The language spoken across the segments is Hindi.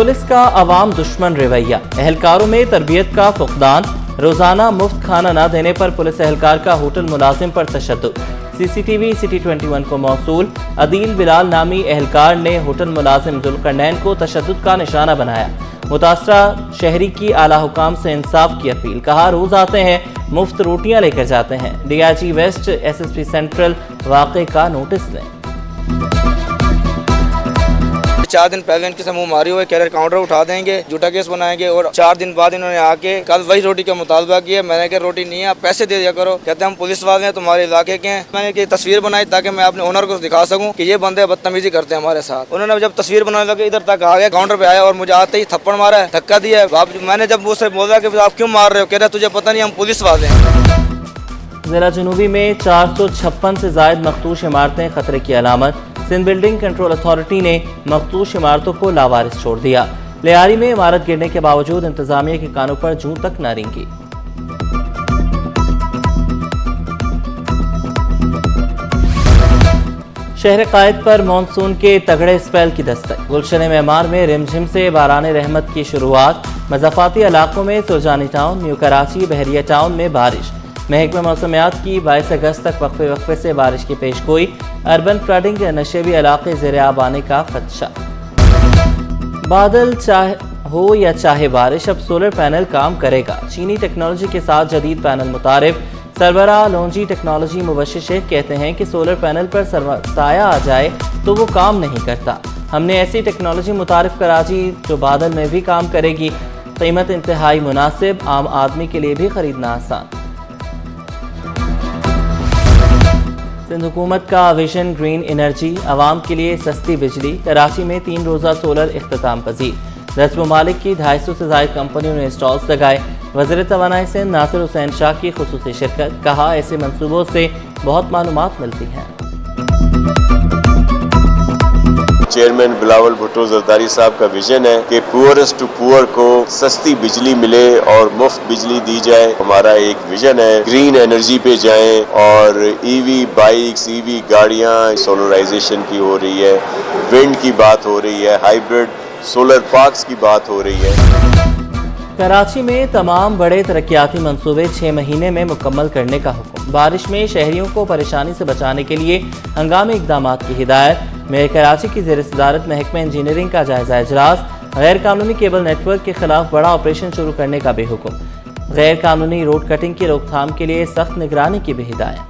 पुलिस का अवाम दुश्मन रवैया, एहलकारों में तरबियत का फुकदान। रोजाना मुफ्त खाना न देने पर पुलिस एहलकार का होटल मुलाजिम पर तशद्दुद। सीसीटीवी सिटी 21 को मौसूल। अदील बिलाल नामी एहलकार ने होटल मुलाजिम जुल्करनैन को तशद्दुद का निशाना बनाया। मुतासरा शहरी की आला हुकाम से इंसाफ की अपील। कहा, रोज आते हैं, मुफ्त रोटियां लेकर जाते हैं। डीआईजी वेस्ट एसएसपी सेंट्रल वाक़े का नोटिस लें। 4 दिन पहले इनके से मुँह मारी हुए, कह रहे काउंटर उठा देंगे, झूठा केस बनाएंगे। और 4 दिन बाद इन्होंने आके कल वही रोटी का मुतालबा किया। मैंने कहा रोटी नहीं है, आप पैसे दे दिया करो। कहते हम पुलिस वाले हैं, तुम्हारे इलाके के हैं। मैंने एक तस्वीर बनाई ताकि मैं अपने ओनर को दिखा सकूं कि ये बंदे बदतमीजी करते हैं हमारे साथ। उन्होंने जब तस्वीर बनाने लगे, इधर तक आ गया, काउंटर पे आया और मुझे आते ही थप्पड़ मारा है, धक्का दिया है। मैंने जब मुझसे बोला कि आप क्यों मार रहे हो, कह रहे तुझे पता नहीं हम पुलिस वाले हैं। जिला जनूबी में 456 से जायद मखदूश इमारतें खतरे की अलामत। सिंध बिल्डिंग कंट्रोल अथॉरिटी ने मखदूश इमारतों को लावारिस छोड़ दिया। लियारी में इमारत गिरने के बावजूद इंतजामिया के कानों पर जूं तक न रेंगी। शहर कायद पर मानसून के तगड़े स्पेल की दस्तक। गुलशन मेमार में रिमझिम से बारान रहमत की शुरुआत। मज़ाफ़ाती इलाकों में सुरजानी टाउन, न्यू कराची, बहरिया टाउन में बारिश। महकमा मौसमियात की 22 अगस्त तक वक्फे से बारिश की पेशगोई। अर्बन फ्लडिंग, नशेबी इलाके ज़ेर आब आने का खदशा। बादल हो या चाहे बारिश, अब सोलर पैनल काम करेगा। चीनी टेक्नोलॉजी के साथ जदीद पैनल मुतारिफ। सरबराह लॉन्जी टेक्नोलॉजी मुबश्शिर शेख कहते हैं कि सोलर पैनल पर साया आ जाए तो वो काम नहीं करता। हमने ऐसी टेक्नोलॉजी मुतारिफ करा दी जो बादल में भी काम करेगी। कीमत इंतहाई मुनासिब, आम आदमी के लिए भी खरीदना आसान। सिंध हुकूमत का विजन ग्रीन एनर्जी, आवाम के लिए सस्ती बिजली। कराची में 3 रोज़ा सोलर इख्तिताम पजीर। 10 ममालिक की 250 से ज़ायद कंपनियों ने स्टॉल्स लगाए। वज़ीर तवानाई सिंध नासिर हुसैन शाह की खुसूसी शिरकत। कहा, ऐसे मंसूबों से बहुत मालूमात मिलती हैं। चेयरमैन बिलावल भुट्टो जरदारी साहब का विजन है कि पुअरेस्ट टू पुअर को सस्ती बिजली मिले और मुफ्त बिजली दी जाए। हमारा एक विजन है, ग्रीन एनर्जी पे जाएं और ईवी बाइक्स, ईवी गाड़ियां, सोलराइजेशन की हो रही है, विंड की बात हो रही है, हाइब्रिड सोलर पार्क्स की बात हो रही है। कराची में तमाम बड़े तरक्याती मंसूबे 6 महीने में मुकम्मल करने का हुक्म। बारिश में शहरियों को परेशानी से बचाने के लिए हंगामी इकदाम की हिदायत। मेयर कराची की ज़ेर सदारत महकमा इंजीनियरिंग का जायजा इजलास। गैर कानूनी केबल नेटवर्क के खिलाफ बड़ा ऑपरेशन शुरू करने का भी हुक्म। गैर कानूनी रोड कटिंग की रोकथाम के लिए सख्त निगरानी की भी हिदायत।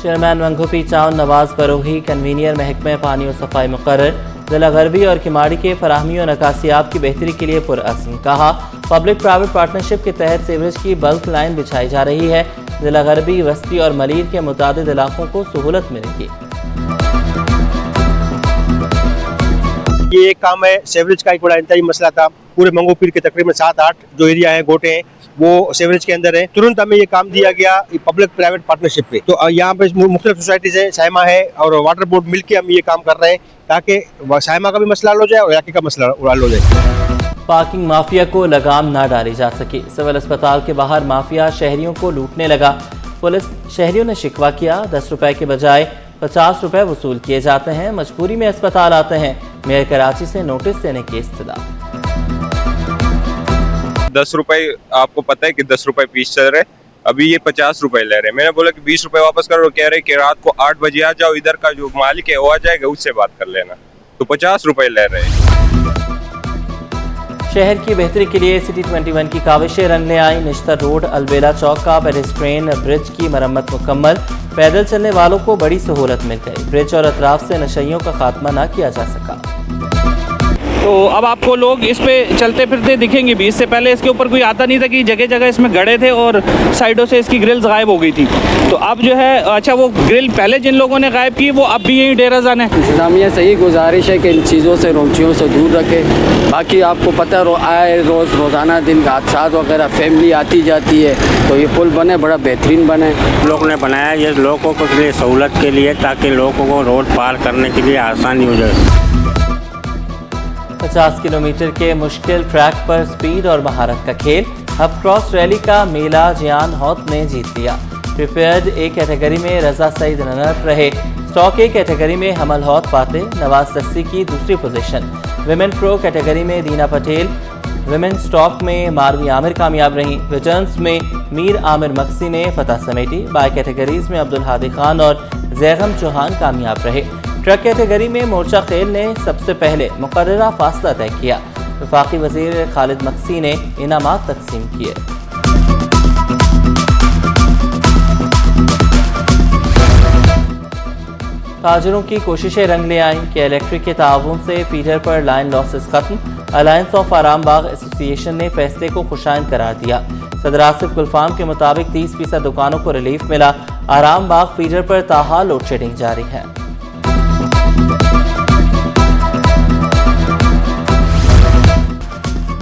चेयरमैन मंगोपी टाउन नवाज बरोही कन्वीनियर महकमे पानी और सफाई मुकर्रर। जिला गरबी और किमाड़ी के फराहमी और नकासियाब की बेहतरी के लिए पुरअज़्म। कहा, पब्लिक प्राइवेट पार्टनरशिप के तहत सीवरेज की बल्क लाइन बिछाई जा रही है। जिला गरबी, वस्ती और मलीर के मुतादिद इलाकों को सहूलत मिलेगी। ये एक काम है, सीवरेज का एक बड़ा इंतजामी मसला था। पूरे मंगोपीर के तकरीबन 7-8 जो एरिया है, गोटे हैं, वो सीवरेज के अंदर है। तुरंत हमें ये काम दिया गया पब्लिक प्राइवेट पार्टनरशिप पे। तो यहाँ पे मुख्तलिफ सोसाइटीज है, साइमा है और वाटर बोर्ड मिलके हम ये काम कर रहे हैं ताकि साइमा का भी मसला हल हो जाए और इलाके का मसला हल हो जाए। पार्किंग माफिया को लगाम ना डाली जा सके। सिविल अस्पताल के बाहर माफिया शहरियों को लूटने लगा। पुलिस शहरियों ने शिकवा किया। 10 रुपए के बजाय 50 रुपए वसूल किए जाते हैं। मजबूरी में अस्पताल आते हैं। मेयर कराची से नोटिस देने की इस्तदा। 10 रुपए, आपको पता है कि 10 रुपए फीस चल रहे, अभी ये 50 रुपए ले रहे हैं। मैंने बोला कि 20 रुपए वापस करो, कह रहे कि रात को 8 बजे आ जाओ, इधर का जो मालिक है वो आ जाएगा, उससे बात कर लेना। तो 50 रुपए ले रहे हैं। शहर की बेहतरी के लिए सिटी 21 की काविशें रंग ले आई। निश्तर रोड, अलबेला चौक का पेडेस्ट्रियन ब्रिज की मरम्मत मुकम्मल। पैदल चलने वालों को बड़ी सहूलत मिल गई। ब्रिज और अतराफ से नशइयों का खात्मा न किया जा सका। तो अब आपको लोग इस पे चलते फिरते दिखेंगे भी। इससे पहले इसके ऊपर कोई आता नहीं था कि जगह जगह इसमें गड़े थे और साइडों से इसकी ग्रिल्स गायब हो गई थी। तो अब जो है, अच्छा, वो ग्रिल पहले जिन लोगों ने गायब की वो अब भी यहीं डेरा जाने। इंतजामिया से ही गुजारिश है कि इन चीज़ों से, रोंचियों से दूर रखे। बाकी आपको पता आए रोज़ाना दिन हादसा वगैरह, फैमिली आती जाती है, तो ये पुल बने, बड़ा बेहतरीन बने। लोग ने बनाया ये लोगों के लिए सहूलत के लिए, ताकि लोगों को रोड पार करने के लिए आसानी हो जाए। 50 किलोमीटर के मुश्किल ट्रैक पर स्पीड और महारत का खेल। हब क्रॉस रैली का मेला जियान हौत ने जीत लिया। प्रिफेयर्ड ए कैटेगरी में रजा सईद रनर रहे। स्टॉक ए कैटेगरी में हमल हौत पाते नवाज सस्सी की दूसरी पोजीशन। विमेन प्रो कैटेगरी में दीना पटेल, विमेन स्टॉक में मारवी आमिर कामयाब रहीं। रिटर्न्स में मीर आमिर मक्सी ने फतह समेटी। बाय कैटेगरीज में अब्दुल हादी खान और जैगम चौहान कामयाब रहे। ट्रक कैटेगरी में मोर्चा खेल ने सबसे पहले मुकर्ररा फासला तय किया। वफाकी वजीर खालिद मक्सी ने इनामात तकसीम किए। ताजरों की कोशिशें रंग ले आईं कि इलेक्ट्रिक के ताउन से फीडर पर लाइन लॉसेस खत्म। अलायंस ऑफ आराम बाग एसोसिएशन ने फैसले को खुशाइन करार दिया। सदर आसिफ गुलफाम के मुताबिक 30% दुकानों को रिलीफ मिला। आराम बाग फीडर पर ताहाल लोड शेडिंग जारी है।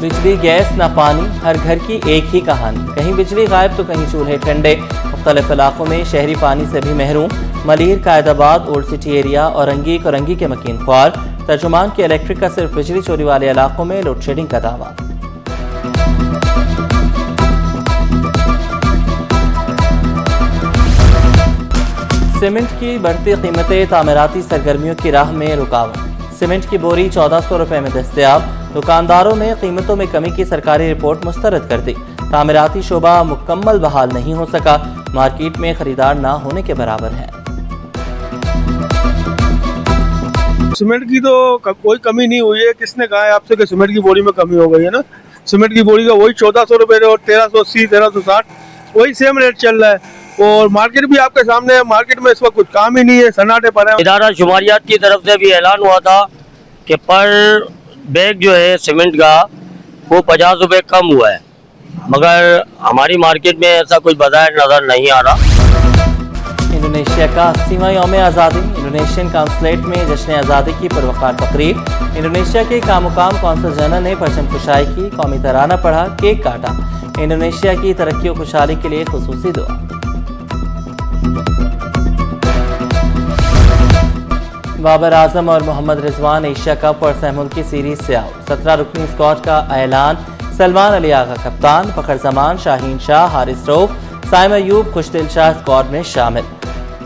बिजली गैस न पानी, हर घर की एक ही कहानी। कहीं बिजली गायब तो कहीं चूल्हे ठंडे। मुख्तलिफ इलाकों में शहरी पानी से भी महरूम। Malir, Qaidabad, old city area और रंगी के मकीन ख्वार। तर्जुमान के इलेक्ट्रिक का सिर्फ बिजली चोरी वाले इलाकों में लोड शेडिंग का दावा। सीमेंट की बढ़ती कीमतें तामीराती सरगर्मियों की राह में रुकावट। सीमेंट की बोरी 1400 रुपए में दस्तयाब। दुकानदारों ने कीमतों में कमी की सरकारी रिपोर्ट मुस्तरद कर दी। तामीराती शोबा मुकम्मल बहाल नहीं हो सका। मार्केट में खरीदार ना होने के बराबर है। सीमेंट की तो कोई कमी नहीं हुई है। किसने कहा है आपसे कि सीमेंट की बोरी में कमी हो गई है ना। सीमेंट की बोरी का वही 1400 रुपए और 1380 1360 वही सेम रेट चल रहा है। और मार्केट भी आपके सामने है। मार्केट में इस वक्त कुछ काम ही नहीं है, सन्नाटे पर है। इदारा शुमारियात की तरफ से भी ऐलान हुआ था कि पर बैग जो है सीमेंट का वो 50 रुपए कम हुआ है, मगर हमारी मार्केट में ऐसा कुछ बाजार नजर नहीं आ रहा। इंडोनेशिया का 80वां यौम आज़ादी। इंडोनेशियन काउंसलेट में जश्न आज़ादी की पुरवकार तकरीब। इंडोनेशिया के कामुकाम कौंसल जनरल ने परचम कुशाई की, कौमी तराना पढ़ा, केक काटा। इंडोनेशिया की तरक्की और खुशहाली के लिए खुसूसी दुआ। बाबर आजम और मोहम्मद रिजवान एशिया कप और सहमुल की सीरीज से आउट। 17 रुकनी स्क्वाड का ऐलान। सलमान अली आगा कप्तान, फखर जमान, शाहीन शाह, हारिस रऊफ, साइम अयूब, खुशदिल शाह स्क्वाड में शामिल।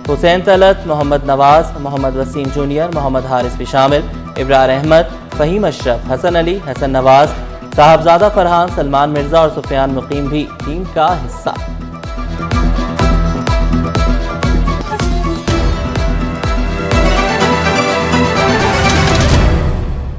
हुसैन तलत, मोहम्मद नवाज, मोहम्मद वसीम जूनियर, मोहम्मद हारिस भी शामिल। इब्रार अहमद, फहीम अशरफ, हसन अली, हसन नवाज, साहबजादा फरहान, सलमान मिर्जा और सुफियान मुकीम भी टीम का हिस्सा।